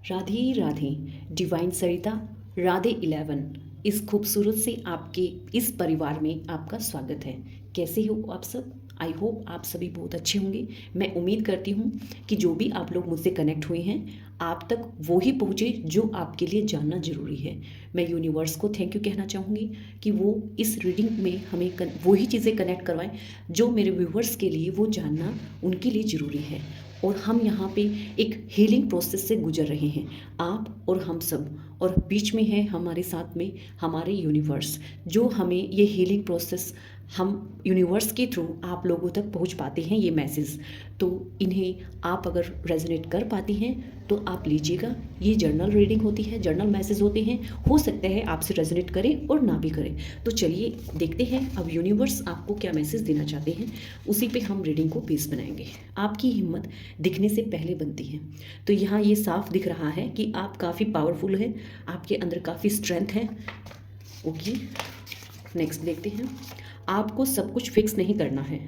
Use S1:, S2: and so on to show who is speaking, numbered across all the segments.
S1: Radhe Radhe. Divine सरिता राधे 11 इस खूबसूरत से आपके इस परिवार में आपका स्वागत है। कैसे हो आप सब? आई होप आप सभी बहुत अच्छे होंगे। मैं उम्मीद करती हूँ कि जो भी आप लोग मुझसे कनेक्ट हुए हैं आप तक वो ही पहुँचे जो आपके लिए जानना ज़रूरी है। मैं यूनिवर्स को थैंक यू कहना चाहूँगी कि वो इस रीडिंग में हमें वही चीज़ें कनेक्ट करवाएं जो मेरे व्यूवर्स के लिए वो जानना उनके लिए ज़रूरी है। और हम यहाँ पे एक हीलिंग प्रोसेस से गुजर रहे हैं, आप और हम सब, और बीच में है हमारे साथ में हमारे यूनिवर्स, जो हमें ये हीलिंग प्रोसेस हम यूनिवर्स के थ्रू आप लोगों तक पहुँच पाते हैं ये मैसेज। तो इन्हें आप अगर रेजोनेट कर पाती हैं तो आप लीजिएगा। ये जर्नल रीडिंग होती है, जर्नल मैसेज होते हैं, हो सकता है आपसे रेजोनेट करें और ना भी करें। तो चलिए देखते हैं अब यूनिवर्स आपको क्या मैसेज देना चाहते हैं, उसी पे हम रीडिंग को बेस बनाएंगे। आपकी हिम्मत दिखने से पहले बनती है। तो यहाँ ये साफ दिख रहा है कि आप काफ़ी पावरफुल हैं, आपके अंदर काफ़ी स्ट्रेंथ है। ओके, नेक्स्ट देखते हैं। आपको सब कुछ फिक्स नहीं करना है।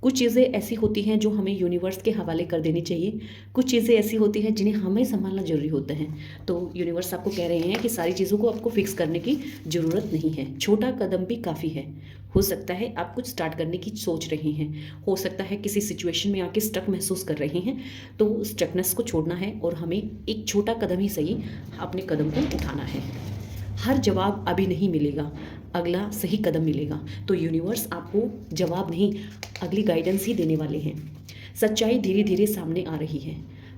S1: कुछ चीज़ें ऐसी होती हैं जो हमें यूनिवर्स के हवाले कर देनी चाहिए, कुछ चीज़ें ऐसी होती हैं जिन्हें हमें संभालना जरूरी होता है। तो यूनिवर्स आपको कह रहे हैं कि सारी चीज़ों को आपको फिक्स करने की ज़रूरत नहीं है, छोटा कदम भी काफ़ी है। हो सकता है आप कुछ स्टार्ट करने की सोच रहे हैं, हो सकता है किसी सिचुएशन में आके स्टक महसूस कर रहे हैं, तो स्टकनेस को छोड़ना है और हमें एक छोटा कदम ही सही अपने कदम को उठाना है। हर जवाब अभी नहीं मिलेगा, अगला सही कदम मिलेगा। तो यूनिवर्स आपको जवाब नहीं, अगली गाइडेंस ही देने वाले हैं। सच्चाई धीरे धीरे सामने आ रही है।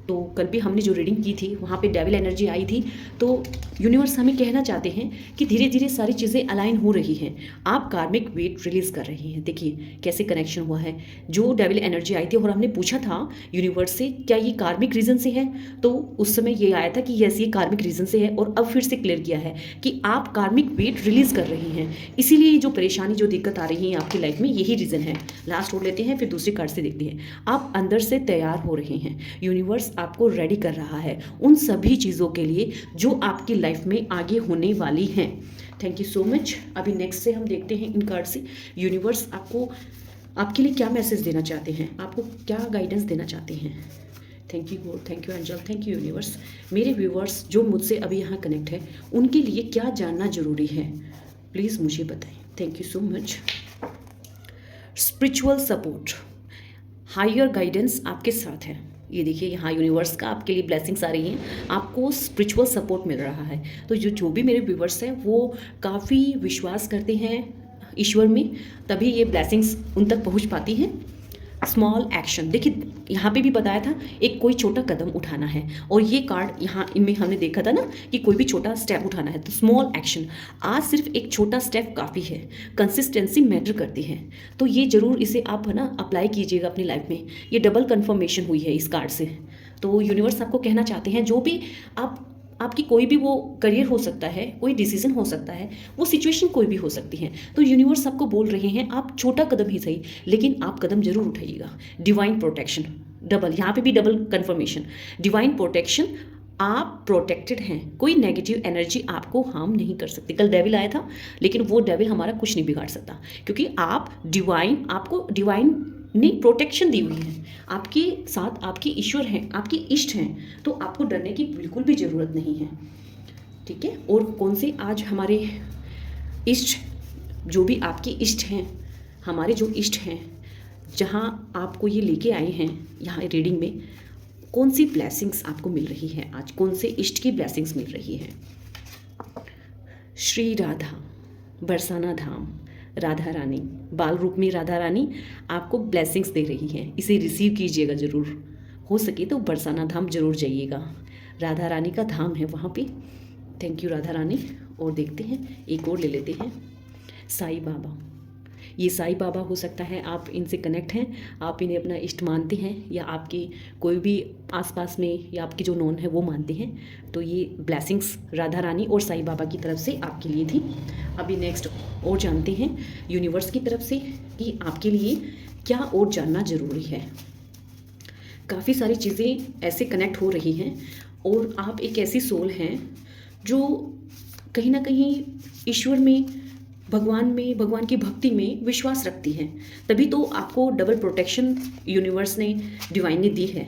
S1: तो कल भी हमने जो रीडिंग की थी वहाँ पे डेविल एनर्जी आई थी। तो यूनिवर्स हमें कहना चाहते हैं कि धीरे धीरे सारी चीज़ें अलाइन हो रही हैं, आप कार्मिक वेट रिलीज़ कर रहे हैं। देखिए कैसे कनेक्शन हुआ है। जो डेविल एनर्जी आई थी और हमने पूछा था यूनिवर्स से क्या ये कार्मिक रीज़न से है, तो उस समय ये आया था कि यस ये कार्मिक रीज़न से है। और अब फिर से क्लियर किया है कि आप कार्मिक वेट रिलीज़ कर रही हैं, इसीलिए जो परेशानी जो दिक्कत आ रही है आपकी लाइफ में यही रीज़न है। लास्ट हो लेते हैं, फिर दूसरी कार्ड से देखते हैं। आप अंदर से तैयार हो रहे हैं, यूनिवर्स आपको रेडी कर रहा है उन सभी चीज़ों के लिए जो आपकी लाइफ में आगे होने वाली हैं। Thank you so much. अभी नेक्स्ट से हम देखते हैं इन कार्ड से यूनिवर्स आपको आपके लिए क्या मैसेज देना चाहते हैं, आपको क्या गाइडेंस देना चाहते हैं। Thank you God, thank you angel, thank you universe. मेरे व्यूवर्स जो मुझसे अभी यहाँ कनेक्ट है उनके लिए क्या जानना जरूरी है, प्लीज़ मुझे बताएं। Thank you so much. Spiritual support, higher guidance आपके साथ है। ये देखिए यहाँ यूनिवर्स का आपके लिए ब्लेसिंग्स आ रही हैं, आपको स्पिरिचुअल सपोर्ट मिल रहा है। तो जो भी मेरे व्यूवर्स हैं वो काफ़ी विश्वास करते हैं ईश्वर में, तभी ये ब्लेसिंग्स उन तक पहुँच पाती हैं। स्मॉल एक्शन, देखिए यहाँ पे भी बताया था एक कोई छोटा कदम उठाना है, और ये कार्ड यहाँ इनमें हमने देखा था ना कि कोई भी छोटा स्टेप उठाना है। तो स्मॉल एक्शन, आज सिर्फ एक छोटा स्टेप काफ़ी है, कंसिस्टेंसी मैटर करती है। तो ये ज़रूर इसे आप है ना अप्लाई कीजिएगा अपनी लाइफ में। ये डबल कन्फर्मेशन हुई है इस कार्ड से। तो यूनिवर्स आपको कहना चाहते हैं जो भी आपकी कोई भी वो करियर हो सकता है, कोई डिसीजन हो सकता है, वो सिचुएशन कोई भी हो सकती है, तो यूनिवर्स आपको बोल रहे हैं आप छोटा कदम ही सही लेकिन आप कदम जरूर उठाइएगा। डिवाइन प्रोटेक्शन, डबल, यहाँ पे भी डबल कंफर्मेशन, डिवाइन प्रोटेक्शन, आप प्रोटेक्टेड हैं, कोई नेगेटिव एनर्जी आपको हार्म नहीं कर सकती। कल डेविल आया था लेकिन वो डेविल हमारा कुछ नहीं बिगाड़ सकता, क्योंकि आप डिवाइन, आपको डिवाइन ने प्रोटेक्शन दी हुई है, आपके साथ आपके ईश्वर हैं, आपके इष्ट हैं, तो आपको डरने की बिल्कुल भी ज़रूरत नहीं है। ठीक है। और कौन से आज हमारे इष्ट, जो भी आपके इष्ट हैं, हमारे जो इष्ट हैं, जहाँ आपको ये लेके आए हैं यहाँ रीडिंग में, कौन सी ब्लेसिंग्स आपको मिल रही है आज, कौन से इष्ट की ब्लेसिंग्स मिल रही है। श्री राधा, बरसाना धाम, राधा रानी, बाल रूप में राधा रानी आपको ब्लेसिंग्स दे रही है, इसे रिसीव कीजिएगा ज़रूर। हो सके तो बरसाना धाम जरूर जाइएगा, राधा रानी का धाम है वहाँ पे। Thank you Radha Rani. और देखते हैं एक और ले लेते हैं, साईं बाबा। ये साईं बाबा हो सकता है आप इनसे कनेक्ट हैं, आप इन्हें अपना इष्ट मानते हैं, या आपके कोई भी आसपास में या आपकी जो नोन है वो मानते हैं। तो ये ब्लेसिंग्स राधा रानी और साईं बाबा की तरफ से आपके लिए थी। अभी नेक्स्ट और जानते हैं यूनिवर्स की तरफ से कि आपके लिए क्या और जानना ज़रूरी है। काफ़ी सारी चीज़ें ऐसे कनेक्ट हो रही हैं, और आप एक ऐसी सोल हैं जो कहीं ना कहीं ईश्वर में, भगवान में, भगवान की भक्ति में विश्वास रखती हैं, तभी तो आपको डबल प्रोटेक्शन यूनिवर्स ने, डिवाइन ने दी है।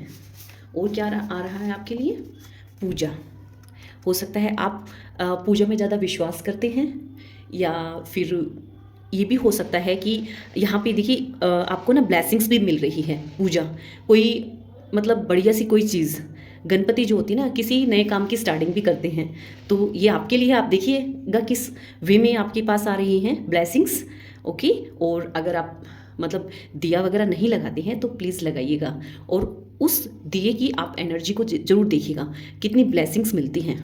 S1: और क्या आ रहा है आपके लिए, पूजा। हो सकता है आप पूजा में ज़्यादा विश्वास करते हैं, या फिर ये भी हो सकता है कि यहाँ पे देखिए आपको ना ब्लेसिंग्स भी मिल रही है। पूजा कोई मतलब बढ़िया सी कोई चीज़, गणपति जो होती है ना, किसी नए काम की स्टार्टिंग भी करते हैं, तो ये आपके लिए आप देखिएगा किस वे में आपके पास आ रही हैं ब्लेसिंग्स। ओके, और अगर आप मतलब दिया वगैरह नहीं लगाते हैं तो प्लीज़ लगाइएगा, और उस दिए की आप एनर्जी को ज़रूर देखिएगा कितनी ब्लेसिंग्स मिलती हैं।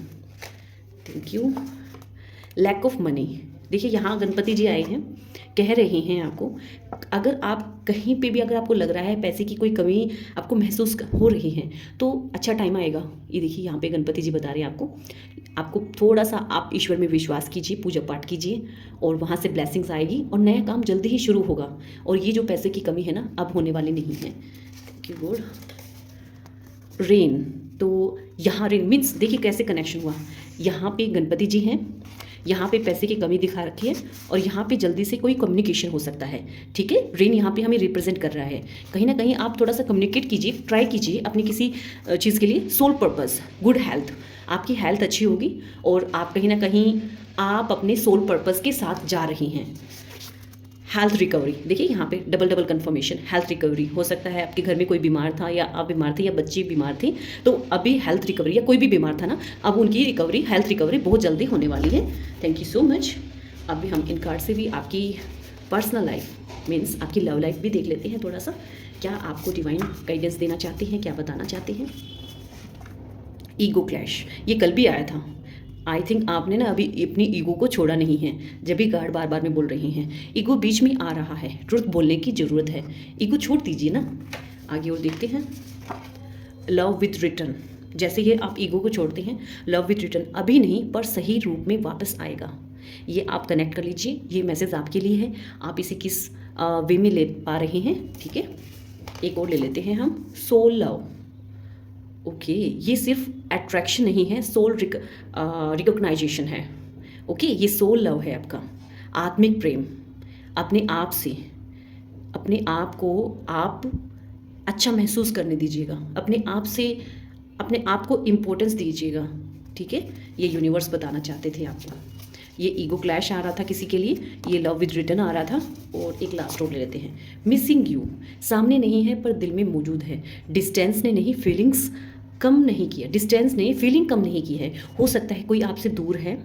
S1: Thank you. Lack of money, देखिए यहाँ गणपति जी आए हैं, कह रहे हैं आपको, अगर आप कहीं पे भी अगर आपको लग रहा है पैसे की कोई कमी आपको महसूस हो रही है तो अच्छा टाइम आएगा। ये देखिए यहाँ पे गणपति जी बता रहे हैं आपको थोड़ा सा आप ईश्वर में विश्वास कीजिए, पूजा पाठ कीजिए, और वहाँ से ब्लेसिंग्स आएगी और नया काम जल्दी ही शुरू होगा, और ये जो पैसे की कमी है ना अब होने वाली नहीं है। Thank you God. रेन, तो यहाँ रेन मीन्स देखिए कैसे कनेक्शन हुआ, यहाँ पे गणपति जी हैं, यहाँ पे पैसे की कमी दिखा रखी है, और यहाँ पे जल्दी से कोई कम्युनिकेशन हो सकता है। ठीक है, रेन यहाँ पे हमें रिप्रेजेंट कर रहा है। कहीं ना कहीं आप थोड़ा सा कम्युनिकेट कीजिए, ट्राई कीजिए अपनी किसी चीज़ के लिए। सोल पर्पस, गुड हेल्थ, आपकी हेल्थ अच्छी होगी, और आप कहीं ना कहीं आप अपने सोल पर्पस के साथ जा रही हैं। हेल्थ रिकवरी, देखिए यहाँ पे double double confirmation, health recovery. हो सकता है आपके घर में कोई बीमार था, या आप बीमार थे, या बच्चे बीमार थे, तो अभी हेल्थ रिकवरी, या कोई भी बीमार था ना, अब उनकी रिकवरी, हेल्थ रिकवरी बहुत जल्दी होने वाली है। Thank you so much. अभी हम इन कार्ड से भी आपकी पर्सनल लाइफ मीन्स आपकी लव लाइफ भी देख लेते हैं थोड़ा सा, क्या आपको डिवाइन गाइडेंस देना चाहते हैं, क्या बताना चाहते हैं। ईगो क्लैश, ये कल भी आया था। आई थिंक आपने ना अभी अपनी ईगो को छोड़ा नहीं है, जब भी गार्ड बार बार में बोल रही हैं। ईगो बीच में आ रहा है, ट्रुथ बोलने की ज़रूरत है, ईगो छोड़ दीजिए ना। आगे और देखते हैं। लव विथ रिटर्न, जैसे ये आप ईगो को छोड़ते हैं, लव विथ रिटर्न अभी नहीं पर सही रूप में वापस आएगा। ये आप कनेक्ट कर लीजिए, ये मैसेज आपके लिए है, आप इसे किस वे में ले पा रहे हैं। ठीक है, एक और ले लेते हैं हम, सोल लव। ओके, ये सिर्फ अट्रैक्शन नहीं है, सोल रिकॉग्नाइजेशन है। ओके, ये सोल लव है आपका, आत्मिक प्रेम, अपने आप से, अपने आप को आप अच्छा महसूस करने दीजिएगा, अपने आप से अपने आप को इम्पोर्टेंस दीजिएगा। ठीक है, ये यूनिवर्स बताना चाहते थे आपको। ये ईगो क्लैश आ रहा था किसी के लिए, ये लव विद रिटर्न आ रहा था, और एक लास्ट रोड ले लेते हैं। मिसिंग यू, सामने नहीं है पर दिल में मौजूद है। डिस्टेंस ने नहीं फीलिंग्स कम नहीं किया, डिस्टेंस ने फीलिंग कम नहीं की है। हो सकता है कोई आपसे दूर है,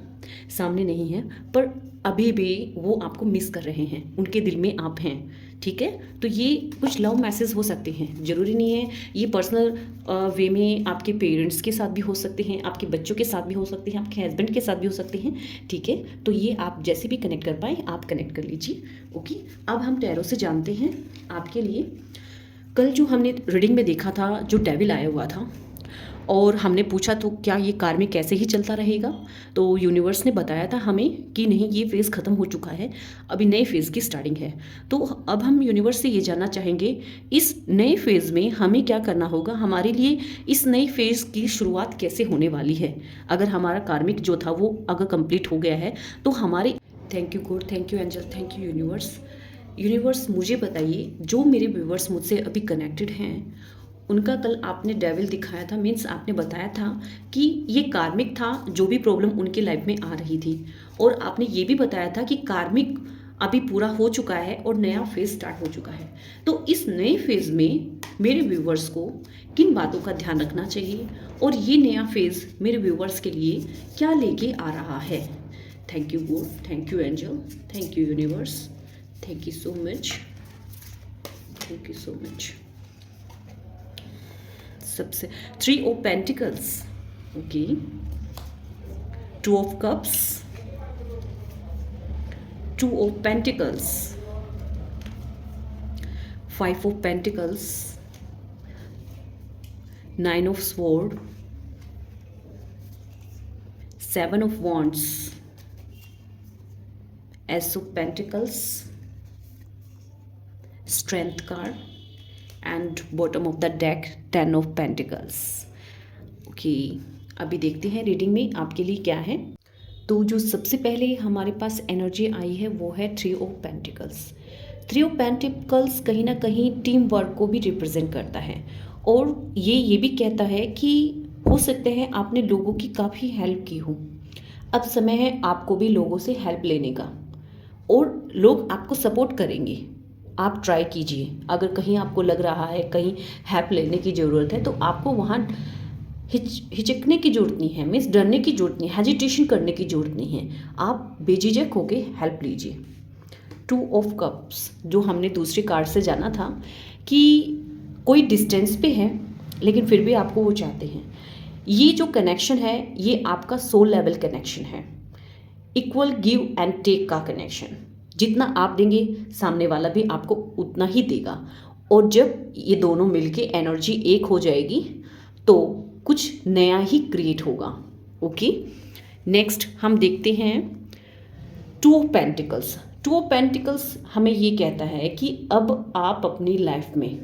S1: सामने नहीं है, पर अभी भी वो आपको मिस कर रहे हैं, उनके दिल में आप हैं। ठीक है, तो ये कुछ लव मैसेज हो सकते हैं, ज़रूरी नहीं है ये पर्सनल वे में आपके पेरेंट्स के साथ भी हो सकते हैं, आपके बच्चों के साथ भी हो सकते हैं, आपके हस्बैंड के साथ भी हो सकते हैं। ठीक है, तो ये आप जैसे भी कनेक्ट कर पाए आप कनेक्ट कर लीजिए। ओके, अब हम टैरो से जानते हैं आपके लिए। कल जो हमने रीडिंग में देखा था, जो डेविल आया हुआ था, और हमने पूछा तो क्या ये कार्मिक कैसे ही चलता रहेगा, तो यूनिवर्स ने बताया था हमें कि नहीं, ये फेज़ ख़त्म हो चुका है, अभी नए फेज़ की स्टार्टिंग है। तो अब हम यूनिवर्स से ये जानना चाहेंगे इस नए फेज़ में हमें क्या करना होगा, हमारे लिए इस नए फेज़ की शुरुआत कैसे होने वाली है। अगर हमारा कार्मिक जो था वो अगर कंप्लीट हो गया है तो हमारे thank you God, thank you angel, thank you universe. Universe मुझे बताइए, जो मेरे व्यूवर्स मुझसे अभी कनेक्टेड हैं, उनका कल आपने डेविल दिखाया था, मीन्स आपने बताया था कि ये कार्मिक था, जो भी प्रॉब्लम उनके लाइफ में आ रही थी, और आपने ये भी बताया था कि कार्मिक अभी पूरा हो चुका है और नया फेज़ स्टार्ट हो चुका है। तो इस नए फेज़ में मेरे व्यूवर्स को किन बातों का ध्यान रखना चाहिए, और ये नया फेज़ मेरे व्यूवर्स के लिए क्या लेके आ रहा है। Thank you God, thank you angel, thank you universe, thank you so much, thank you so much. सबसे 3 of pentacles, okay, 2 of cups, 2 of pentacles, 5 of pentacles, 9 of sword, 7 of wands, S of pentacles, strength card, and bottom of the deck 10 of pentacles. Okay, अभी देखते हैं reading में आपके लिए क्या है। तो जो सबसे पहले हमारे पास एनर्जी आई है वो है 3 ऑफ पेंटिकल्स। 3 ऑफ पेंटिकल्स कहीं ना कहीं टीम वर्क को भी रिप्रेजेंट करता है, और ये भी कहता है कि हो सकता है आपने लोगों की काफ़ी हेल्प की हो, अब समय है आपको भी लोगों से हेल्प लेने का, और लोग आपको सपोर्ट करेंगे। आप ट्राई कीजिए, अगर कहीं आपको लग रहा है कहीं हेल्प लेने की ज़रूरत है तो आपको वहाँ हिचकने की ज़रूरत नहीं है, मीन्स डरने की ज़रूरत नहीं, हेजिटेशन करने की ज़रूरत नहीं है। आप बेझिझक होके हेल्प लीजिए। 2 ऑफ कप्स जो हमने दूसरे कार्ड से जाना था कि कोई डिस्टेंस पे है लेकिन फिर भी आपको वो चाहते हैं। ये जो कनेक्शन है ये आपका सोल लेवल कनेक्शन है, इक्वल गिव एंड टेक का कनेक्शन। जितना आप देंगे सामने वाला भी आपको उतना ही देगा, और जब ये दोनों मिलके एनर्जी एक हो जाएगी तो कुछ नया ही क्रिएट होगा। ओके, नेक्स्ट हम देखते हैं 2 ऑफ पेंटिकल्स। 2 ऑफ पेंटिकल्स हमें ये कहता है कि अब आप अपनी लाइफ में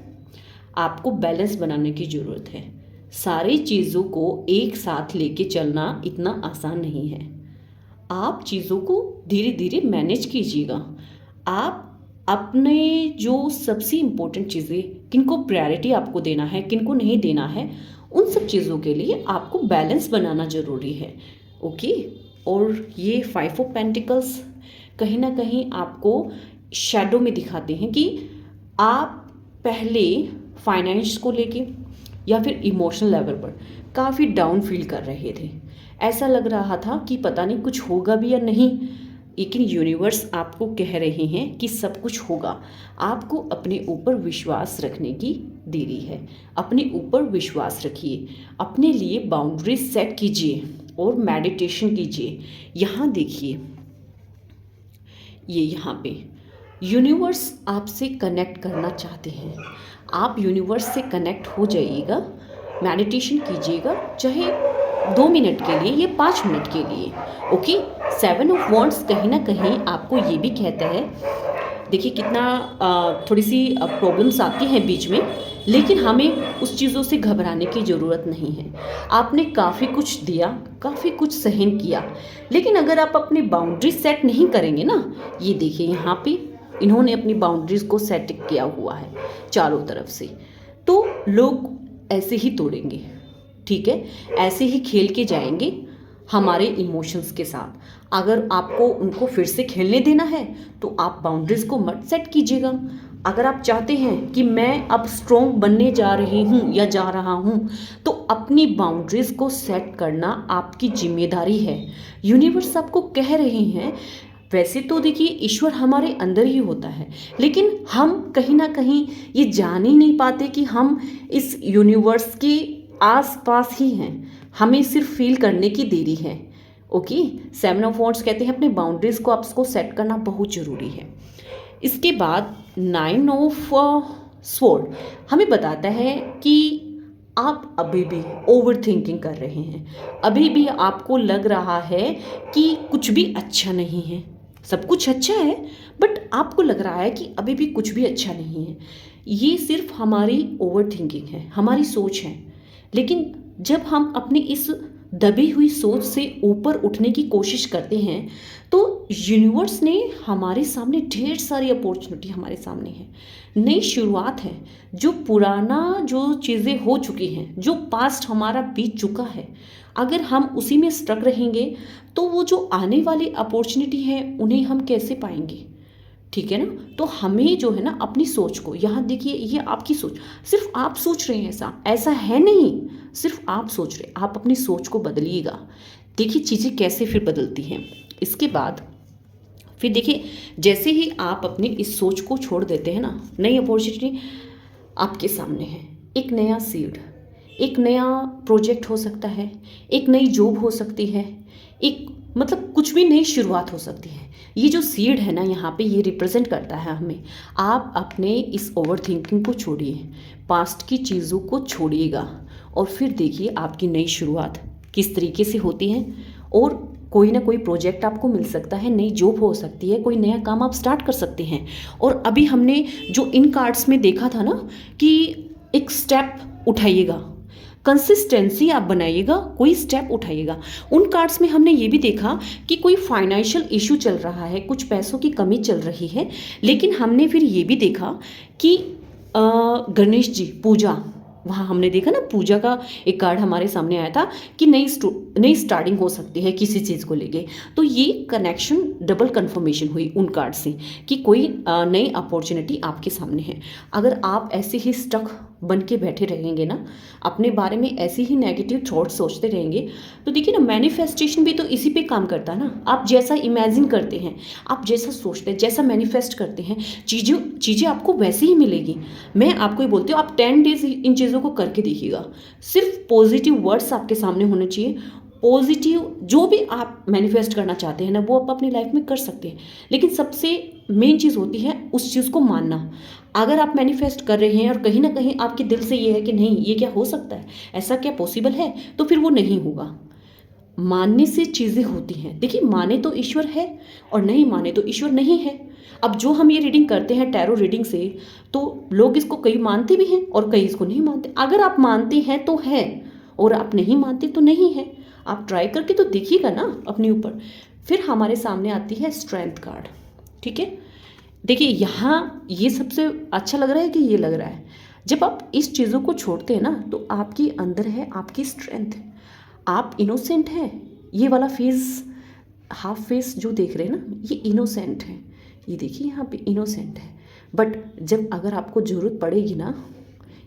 S1: आपको बैलेंस बनाने की ज़रूरत है। सारी चीज़ों को एक साथ लेके चलना इतना आसान नहीं है। आप चीज़ों को धीरे धीरे मैनेज कीजिएगा। आप अपने जो सबसे इम्पोर्टेंट चीज़ें, किनको प्रायोरिटी आपको देना है, किनको नहीं देना है, उन सब चीज़ों के लिए आपको बैलेंस बनाना ज़रूरी है। ओके, और ये 5 ऑफ पेंटिकल्स कहीं ना कहीं आपको शैडो में दिखाते हैं कि आप पहले फाइनेंस को लेके या फिर इमोशनल लेवल पर काफ़ी डाउन फील कर रहे थे। ऐसा लग रहा था कि पता नहीं कुछ होगा भी या नहीं, लेकिन यूनिवर्स आपको कह रहे हैं कि सब कुछ होगा। आपको अपने ऊपर विश्वास रखने की देरी है। अपने ऊपर विश्वास रखिए, अपने लिए बाउंड्रीज सेट कीजिए और मेडिटेशन कीजिए। यहाँ देखिए, ये यहाँ पे यूनिवर्स आपसे कनेक्ट करना चाहते हैं। आप यूनिवर्स से कनेक्ट हो जाइएगा, मेडिटेशन कीजिएगा, चाहे 2 मिनट के लिए या 5 मिनट के लिए। ओके, 7 ऑफ वॉन्ड्स कहीं ना कहीं आपको ये भी कहता है, देखिए कितना थोड़ी सी प्रॉब्लम्स आती हैं बीच में, लेकिन हमें उस चीज़ों से घबराने की ज़रूरत नहीं है। आपने काफ़ी कुछ दिया, काफ़ी कुछ सहन किया, लेकिन अगर आप अपनी बाउंड्री सेट नहीं करेंगे ना, ये देखिए यहाँ पे इन्होंने अपनी बाउंड्रीज को सेट किया हुआ है चारों तरफ से, तो लोग ऐसे ही तोड़ेंगे। ठीक है, ऐसे ही खेल के जाएंगे हमारे इमोशंस के साथ। अगर आपको उनको फिर से खेलने देना है तो आप बाउंड्रीज को मत सेट कीजिएगा। अगर आप चाहते हैं कि मैं अब स्ट्रॉन्ग बनने जा रही हूँ या जा रहा हूँ, तो अपनी बाउंड्रीज को सेट करना आपकी जिम्मेदारी है। यूनिवर्स आपको कह रहे हैं, वैसे तो देखिए ईश्वर हमारे अंदर ही होता है, लेकिन हम कहीं ना कहीं ये जान ही नहीं पाते कि हम इस यूनिवर्स के आसपास ही हैं। हमें सिर्फ फील करने की देरी है। ओके, 7 ऑफ वॉन्ड्स कहते हैं अपने बाउंड्रीज को आपको सेट करना बहुत ज़रूरी है। इसके बाद 9 ऑफ स्वॉर्ड हमें बताता है कि आप अभी भी ओवर थिंकिंग कर रहे हैं। अभी भी आपको लग रहा है कि कुछ भी अच्छा नहीं है। सब कुछ अच्छा है, बट आपको लग रहा है कि अभी भी कुछ भी अच्छा नहीं है। ये सिर्फ हमारी ओवर थिंकिंग है, हमारी सोच है। लेकिन जब हम अपनी इस दबी हुई सोच से ऊपर उठने की कोशिश करते हैं तो यूनिवर्स ने हमारे सामने ढेर सारी अपॉर्चुनिटी हमारे सामने है, नई शुरुआत है। जो पुराना जो चीज़ें हो चुकी हैं, जो पास्ट हमारा बीत चुका है, अगर हम उसी में स्टक रहेंगे तो वो जो आने वाली अपॉर्चुनिटी है उन्हें हम कैसे पाएंगे। ठीक है ना, तो हमें जो है ना अपनी सोच को, यहाँ देखिए ये आपकी सोच, सिर्फ आप सोच रहे हैं, ऐसा ऐसा है नहीं, सिर्फ आप सोच रहे, आप अपनी सोच को बदलिएगा। देखिए चीज़ें कैसे फिर बदलती हैं। इसके बाद फिर देखिए, जैसे ही आप अपनी इस सोच को छोड़ देते हैं ना, नई अपॉर्चुनिटी आपके सामने है। एक नया सीड, एक नया प्रोजेक्ट हो सकता है, एक नई जॉब हो सकती है, एक मतलब कुछ भी नई शुरुआत हो सकती है। ये जो सीड है ना यहाँ पे, ये रिप्रेजेंट करता है हमें। आप अपने इस ओवर थिंकिंग को छोड़िए, पास्ट की चीज़ों को छोड़िएगा, और फिर देखिए आपकी नई शुरुआत किस तरीके से होती है। और कोई ना कोई प्रोजेक्ट आपको मिल सकता है, नई जॉब हो सकती है, कोई नया काम आप स्टार्ट कर सकते हैं। और अभी हमने जो इन कार्ड्स में देखा था ना कि एक स्टेप उठाइएगा, कंसिस्टेंसी आप बनाइएगा, कोई स्टेप उठाइएगा। उन कार्ड्स में हमने ये भी देखा कि कोई फाइनेंशियल इशू चल रहा है, कुछ पैसों की कमी चल रही है, लेकिन हमने फिर ये भी देखा कि गणेश जी पूजा वहाँ हमने देखा ना, पूजा का एक कार्ड हमारे सामने आया था कि नई स्टार्टिंग हो सकती है किसी चीज़ को लेके। तो ये कनेक्शन डबल कंफर्मेशन हुई उन कार्ड से कि कोई नई अपॉर्चुनिटी आपके सामने है। अगर आप ऐसे ही स्टक बन के बैठे रहेंगे ना, अपने बारे में ऐसे ही नेगेटिव थॉट सोचते रहेंगे, तो देखिए ना, मैनिफेस्टेशन भी तो इसी पे काम करता है ना। आप जैसा इमेजिन करते हैं, आप जैसा सोचते हैं, जैसा मैनिफेस्ट करते हैं, चीज़ें आपको वैसे ही मिलेगी। मैं आपको ही बोलती हूँ, आप 10 डेज इन चीज़ों को करके देखिएगा। सिर्फ पॉजिटिव वर्ड्स आपके सामने होने चाहिए। पॉजिटिव जो भी आप मैनिफेस्ट करना चाहते हैं ना, वो आप अपनी लाइफ में कर सकते हैं। लेकिन सबसे मेन चीज़ होती है उस चीज़ को मानना। अगर आप मैनिफेस्ट कर रहे हैं और कहीं ना कहीं आपके दिल से ये है कि नहीं, ये क्या हो सकता है, ऐसा क्या पॉसिबल है, तो फिर वो नहीं होगा। मानने से चीज़ें होती हैं। देखिए, माने तो ईश्वर है और नहीं माने तो ईश्वर नहीं है। अब जो हम ये रीडिंग करते हैं टैरो रीडिंग से, तो लोग इसको कई मानते भी हैं और कई इसको नहीं मानते। अगर आप मानते हैं तो है और आप नहीं मानते तो नहीं है। आप ट्राई करके तो देखिएगा ना अपने ऊपर। फिर हमारे सामने आती है स्ट्रेंथ कार्ड। ठीक है, देखिए यहाँ ये सबसे अच्छा लग रहा है कि ये लग रहा है, जब आप इस चीज़ों को छोड़ते हैं ना, तो आपके अंदर है आपकी स्ट्रेंथ। आप इनोसेंट हैं। ये वाला फेस, हाफ फेस जो देख रहे हैं ना, ये इनोसेंट है। ये देखिए यहाँ पे इनोसेंट है। बट जब अगर आपको ज़रूरत पड़ेगी ना,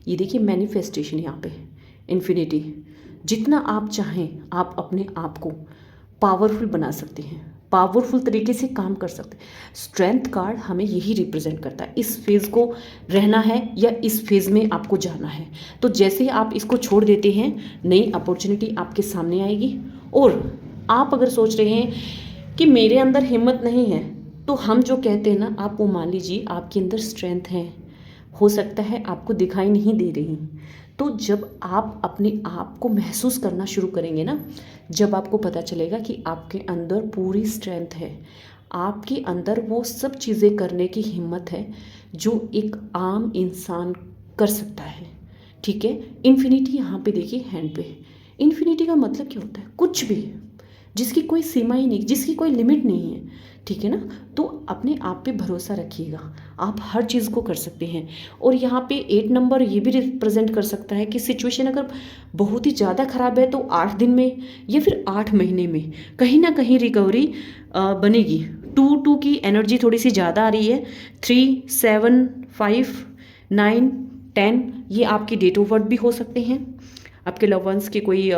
S1: ये देखिए मैनिफेस्टेशन यहाँ पे इन्फिनिटी। जितना आप चाहें आप अपने आप को पावरफुल बना सकते हैं, पावरफुल तरीके से काम कर सकते हैं। स्ट्रेंथ कार्ड हमें यही रिप्रेजेंट करता है। इस फेज़ को रहना है या इस फेज़ में आपको जाना है। तो जैसे ही आप इसको छोड़ देते हैं, नई अपॉर्चुनिटी आपके सामने आएगी। और आप अगर सोच रहे हैं कि मेरे अंदर हिम्मत नहीं है, तो हम जो कहते हैं ना, आप वो मान लीजिए आपके अंदर स्ट्रेंथ है। हो सकता है आपको दिखाई नहीं दे रही। तो जब आप अपने आप को महसूस करना शुरू करेंगे ना, जब आपको पता चलेगा कि आपके अंदर पूरी स्ट्रेंथ है, आपके अंदर वो सब चीज़ें करने की हिम्मत है जो एक आम इंसान कर सकता है। ठीक है, इन्फिनिटी यहाँ पे देखिए हैंड पे। इन्फिनिटी का मतलब क्या होता है? कुछ भी, जिसकी कोई सीमा ही नहीं, जिसकी कोई लिमिट नहीं है। ठीक है ना, तो अपने आप पे भरोसा रखिएगा, आप हर चीज़ को कर सकते हैं। और यहाँ पे 8 नंबर ये भी रिप्रेजेंट कर सकता है कि सिचुएशन अगर बहुत ही ज़्यादा ख़राब है तो 8 दिन में या फिर 8 महीने में कहीं ना कहीं रिकवरी बनेगी। 2 की एनर्जी थोड़ी सी ज़्यादा आ रही है। 3, 7, 5, 9, 10 ये आपकी डेट ऑफ बर्थ भी हो सकते हैं। आपके लव वंस के कोई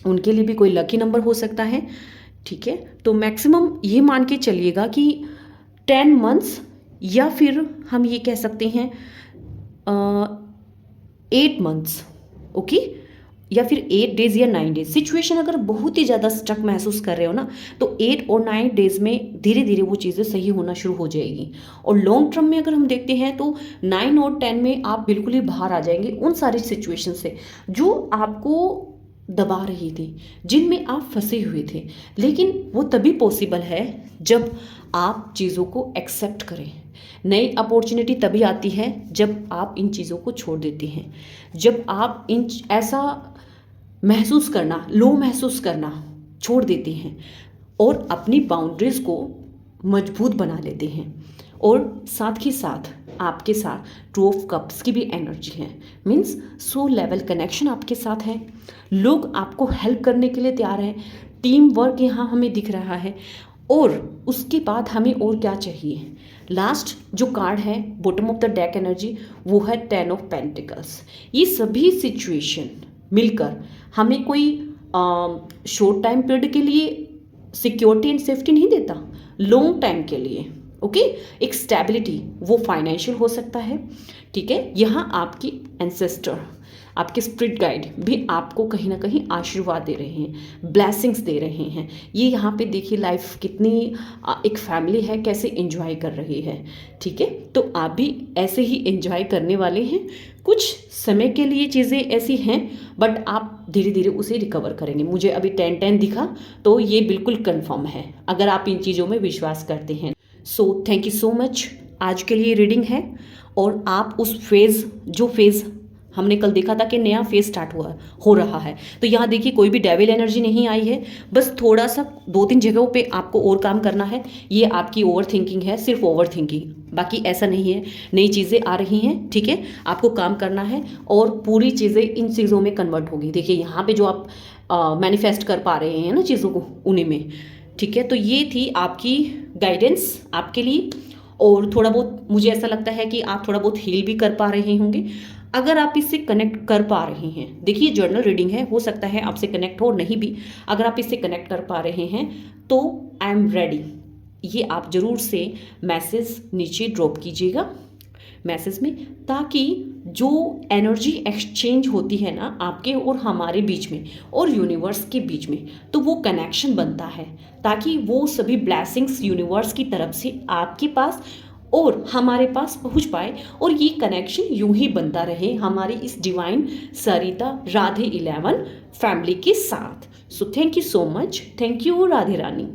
S1: उनके लिए भी कोई लकी नंबर हो सकता है। ठीक है, तो मैक्सिमम ये मान के चलिएगा कि 10 मंथ्स या फिर हम ये कह सकते हैं 8 मंथ्स, ओके, या फिर 8 डेज या 9 डेज। सिचुएशन अगर बहुत ही ज़्यादा स्टक महसूस कर रहे हो ना, तो 8 और 9 डेज में धीरे धीरे वो चीज़ें सही होना शुरू हो जाएगी। और लॉन्ग टर्म में अगर हम देखते हैं तो 9 और 10 में आप बिल्कुल ही बाहर आ जाएंगे उन सारी सिचुएशन से जो आपको दबा रही थी, जिनमें आप फंसे हुए थे। लेकिन वो तभी पॉसिबल है जब आप चीज़ों को एक्सेप्ट करें। नई अपॉर्चुनिटी तभी आती है जब आप इन चीज़ों को छोड़ देते हैं, जब आप ऐसा महसूस करना, लो महसूस करना छोड़ देते हैं और अपनी बाउंड्रीज़ को मजबूत बना लेते हैं। और साथ ही साथ आपके साथ 2 ऑफ कप्स की भी एनर्जी है, मीन्स सो लेवल कनेक्शन आपके साथ है। लोग आपको हेल्प करने के लिए तैयार हैं। टीम वर्क यहाँ हमें दिख रहा है। और उसके बाद हमें और क्या चाहिए? लास्ट जो कार्ड है bottom of the deck energy, वो है 10 ऑफ पेंटिकल्स। ये सभी सिचुएशन मिलकर हमें कोई शॉर्ट टाइम पीरियड के लिए सिक्योरिटी एंड सेफ्टी नहीं देता, लॉन्ग टाइम के लिए। ओके, एक स्टेबिलिटी, वो फाइनेंशियल हो सकता है। ठीक है, यहाँ आपकी एंसेस्टर, आपके स्पिरिट गाइड भी आपको कहीं ना कहीं आशीर्वाद दे रहे हैं, ब्लेसिंग्स दे रहे हैं। ये यहाँ पे देखिए लाइफ कितनी एक फैमिली है, कैसे एंजॉय कर रही है। ठीक है, तो आप भी ऐसे ही एंजॉय करने वाले हैं। कुछ समय के लिए चीज़ें ऐसी हैं, बट आप धीरे धीरे उसे रिकवर करेंगे। मुझे अभी 10-10 दिखा, तो ये बिल्कुल कन्फर्म है अगर आप इन चीज़ों में विश्वास करते हैं। So thank you so much. आज के लिए रीडिंग है और आप उस फेज़, जो फेज़ हमने कल देखा था कि नया फेज स्टार्ट हो रहा है। तो यहाँ देखिए कोई भी डेविल एनर्जी नहीं आई है, बस थोड़ा सा 2-3 जगहों पे आपको और काम करना है। ये आपकी ओवर थिंकिंग है, सिर्फ ओवर थिंकिंग, बाकी ऐसा नहीं है। नई चीज़ें आ रही हैं, ठीक है, आपको काम करना है और पूरी चीज़ें इन चीज़ों में कन्वर्ट होगी। देखिए यहाँ पे जो आप मैनिफेस्ट कर पा रहे हैं ना चीज़ों को, उन्हीं में, ठीक है। तो ये थी आपकी गाइडेंस आपके लिए। और थोड़ा बहुत मुझे ऐसा लगता है कि आप थोड़ा बहुत हील भी कर पा रहे होंगे अगर आप इससे कनेक्ट कर पा रहे हैं। देखिए जर्नल रीडिंग है, हो सकता है आपसे कनेक्ट हो, नहीं भी। अगर आप इससे कनेक्ट कर पा रहे हैं तो आई एम रेडी, ये आप ज़रूर से मैसेज नीचे ड्रॉप कीजिएगा मैसेज में, ताकि जो एनर्जी एक्सचेंज होती है ना आपके और हमारे बीच में और यूनिवर्स के बीच में, तो वो कनेक्शन बनता है, ताकि वो सभी ब्लेसिंग्स यूनिवर्स की तरफ से आपके पास और हमारे पास पहुंच पाए और ये कनेक्शन यूं ही बनता रहे हमारी इस डिवाइन सरिता राधे 11 फैमिली के साथ। So thank you so much, thank you Radhe Rani.